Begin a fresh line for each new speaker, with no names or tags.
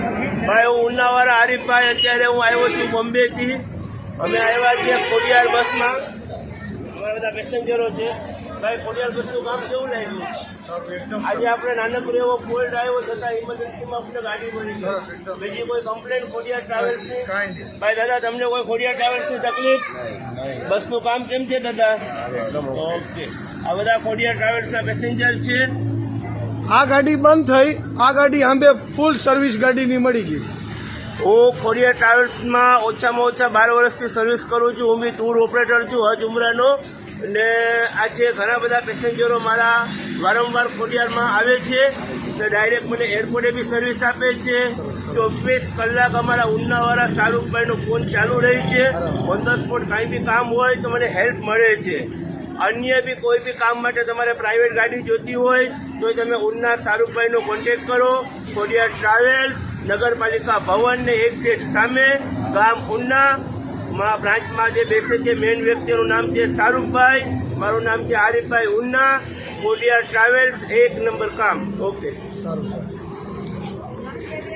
ભાઈ હું ઉનાવાળા આરીફભાઈ, અત્યારે હું આવ્યો છું બોમ્બેથી. અમે આવ્યા છીએ ખોડિયાર બસમાં, અમારા બધા પેસેન્જરો છે. ભાઈ ખોડિયાર બસનું કામ કેવું લાગ્યું? આજે આપણે નાનકડો એવો ફોલ્ટ આવ્યો છતાં ઇમરજન્સીમાં આપણે ગાડી મળી છે. બીજી કોઈ કમ્પ્લેન ખોડિયાર ટ્રાવેલ્સની? ભાઈ દાદા તમને કોઈ ખોડિયાર ટ્રાવેલ્સની તકલીફ? બસનું કામ કેમ છે દાદા? ઓકે, આ બધા ખોડિયાર ટ્રાવેલ્સના પેસેન્જર છે.
આ ગાડી બંધ થઈ, આ ગાડી આંબે ફૂલ સર્વિસ ગાડીની મળી ગઈ.
હું ખોડિયાર ટ્રાવેલ્સમાં ઓછામાં ઓછા 12 વર્ષથી સર્વિસ કરું છું. હું બી ટૂર ઓપરેટર છું હજ ઉમરાનો. અને આજે ઘણા બધા પેસેન્જરો મારા વારંવાર ખોડિયારમાં આવે છે તો ડાયરેક્ટ મને એરપોર્ટે બી સર્વિસ આપે છે. 24 કલાક અમારા ઉનાવાળા શાહરૂખભાઈનો ફોન ચાલુ રહે છે. ઓન ધ સ્પોટ કાંઈ બી કામ હોય તો મને હેલ્પ મળે છે. અન્ય બી કોઈ બી કામ માટે તમારે પ્રાઇવેટ ગાડી જોતી હોય તો તમે ઉના શાહરૂખભાઈનો કોન્ટેક્ટ કરો. ખોડિયાર ટ્રાવેલ્સ, નગરપાલિકા ભવનને એક્ઝેક્ટ સામે, ગામ ઉના. બ્રાન્ચમાં જે બેસે છે મેઇન વ્યક્તિનું નામ છે શાહરૂખભાઈ, મારું નામ છે આરીફભાઈ ઉના. ખોડિયાર ટ્રાવેલ્સ 1 નંબર કામ. ઓકે,
સારું.